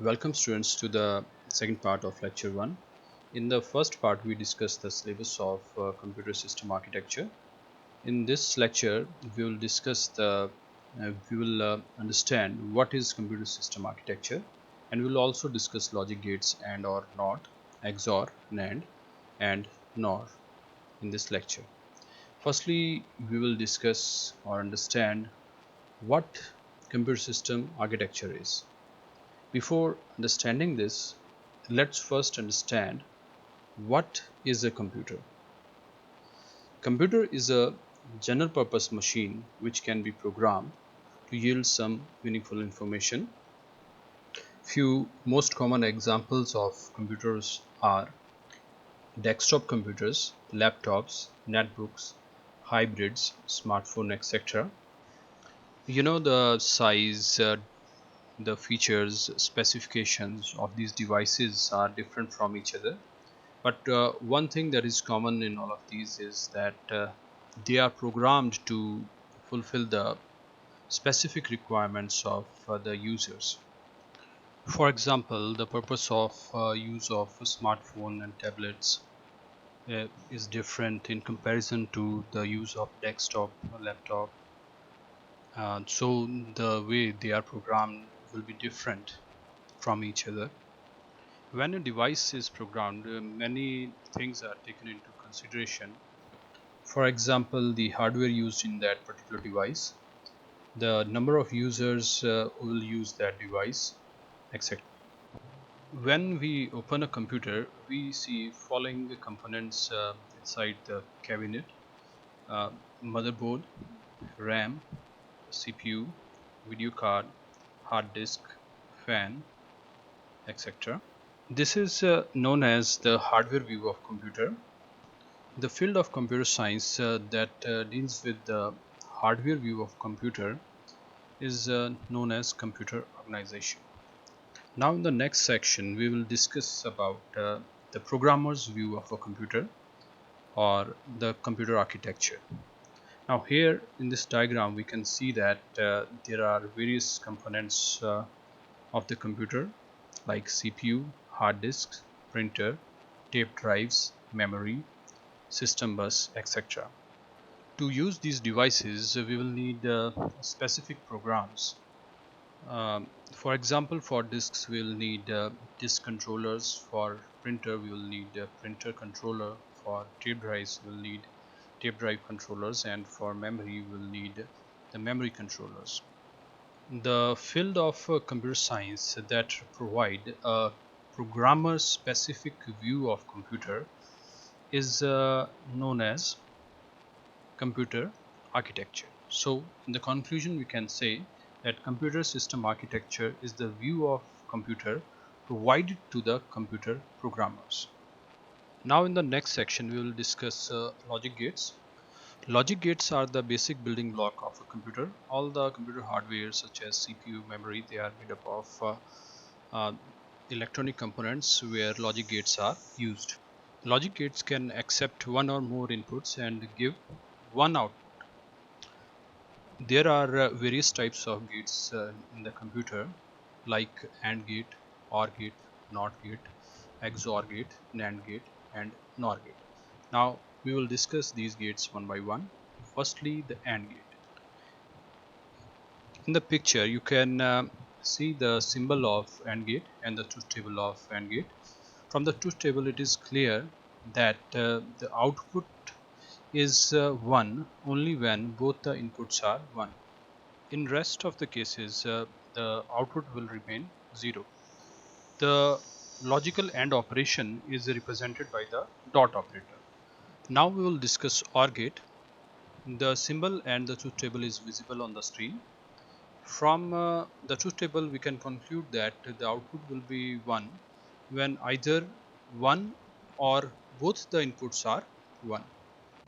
Welcome students to the second part of lecture 1. In the first part we discussed the syllabus of computer system architecture. In this lecture we will understand what is computer system architecture, and we will also discuss logic gates and or NOT, XOR, NAND and NOR in this lecture. Firstly, we will discuss or understand what computer system architecture is. Before understanding this, let's first understand what is a computer. Computer is a general purpose machine which can be programmed to yield some meaningful information. Few most common examples of computers are desktop computers, laptops, netbooks, hybrids, smartphone, etc. The size, the features, specifications of these devices are different from each other. But one thing that is common in all of these is that they are programmed to fulfill the specific requirements of the users. For example, the purpose of use of a smartphone and tablets is different in comparison to the use of desktop or laptop. So the way they are programmed will be different from each other. When a device is programmed, many things are taken into consideration. For example, the hardware used in that particular device, the number of users who will use that device, etc. When we open a computer, we see following components inside the cabinet: uh, motherboard, RAM, CPU, video card, hard disk, fan, etc. This is known as the hardware view of computer. The field of computer science that deals with the hardware view of computer is known as computer organization. Now in the next section we will discuss about the programmer's view of a computer or the computer architecture. Now here in this diagram we can see that there are various components of the computer, like CPU, hard disks, printer, tape drives, memory, system bus, etc. To use these devices, we will need specific programs. For example, for disks, we will need disk controllers. For printer, we will need a printer controller. For tape drives, we will need tape drive controllers, and for memory, we will need the memory controllers. The field of computer science that provide a programmer specific view of computer is known as computer architecture. So in the conclusion we can say that computer system architecture is the view of computer provided to the computer programmers. Now in the next section we will discuss logic gates. Logic gates are the basic building block of a computer. All the computer hardware such as CPU, memory, they are made up of uh, electronic components where logic gates are used. Logic gates can accept one or more inputs and give one output. There are various types of gates in the computer, like AND gate, OR gate, NOT gate, XOR gate, NAND gate, and NOR gate. Now we will discuss these gates one by one. Firstly, the AND gate. In the picture, you can see the symbol of AND gate and the truth table of AND gate. From the truth table, it is clear that the output is 1 only when both the inputs are 1. In rest of the cases, the output will remain 0. The logical AND operation is represented by the dot operator. Now we will discuss OR gate. The symbol and the truth table is visible on the screen. From the truth table we can conclude that the output will be 1 when either 1 or both the inputs are 1.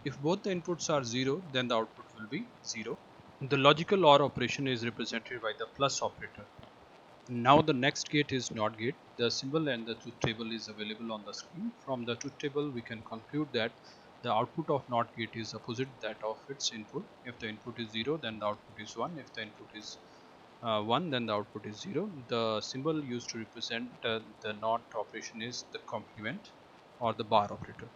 If both the inputs are 0, then the output will be 0. The logical OR operation is represented by the plus operator. Now the next gate is NOT gate. The symbol and the truth table is available on the screen. From the truth table we can conclude that the output of NOT gate is opposite that of its input. If the input is 0, then the output is 1. If the input is 1, then the output is 0. The symbol used to represent the NOT operation is the complement or the bar operator.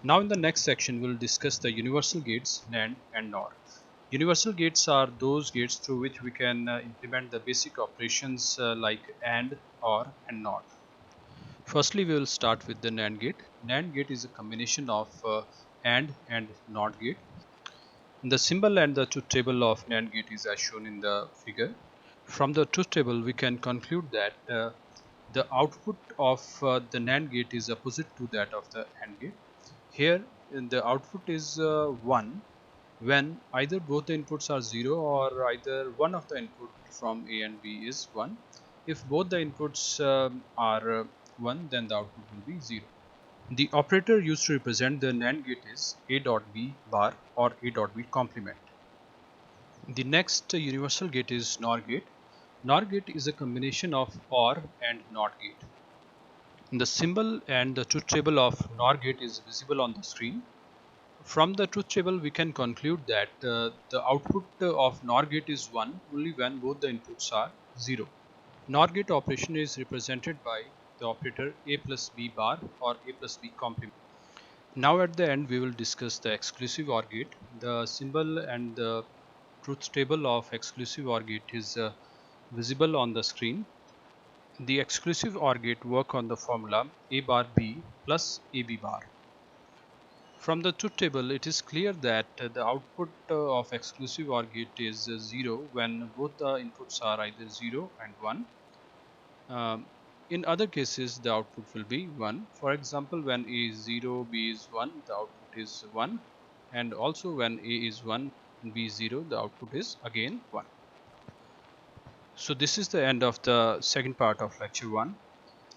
Now in the next section we will discuss the universal gates NAND and NOR. Universal gates are those gates through which we can implement the basic operations like AND, OR and NOT. Firstly, we will start with the NAND gate. NAND gate is a combination of AND and NOT gate. The symbol and the truth table of NAND gate is as shown in the figure. From the truth table, we can conclude that the output of the NAND gate is opposite to that of the AND gate. Here, the output is 1 when either both the inputs are 0 or either one of the input from A and B is 1. If both the inputs are 1, then the output will be 0. The operator used to represent the NAND gate is A dot B bar or A dot B complement. The next universal gate is NOR gate. NOR gate is a combination of OR and NOT gate. The symbol and the truth table of NOR gate is visible on the screen. From the truth table, we can conclude that the output of NOR gate is 1 only when both the inputs are 0. NOR gate operation is represented by the operator A plus B bar or A plus B complement. Now at the end, we will discuss the exclusive OR gate. The symbol and the truth table of exclusive OR gate is visible on the screen. The exclusive OR gate work on the formula A bar B plus AB bar. From the truth table, it is clear that the output of exclusive OR gate is 0 when both the inputs are either 0 and 1. In other cases, the output will be 1. For example, when A is 0, B is 1, the output is 1. And also when A is 1 and B is 0, the output is again 1. So this is the end of the second part of lecture 1.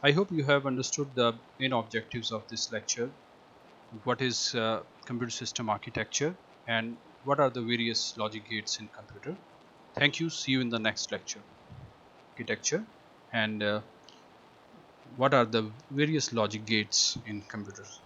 I hope you have understood the main objectives of this lecture. What is computer system architecture and what are the various logic gates in computer. Thank you. See you in the next lecture. Architecture and what are the various logic gates in computers.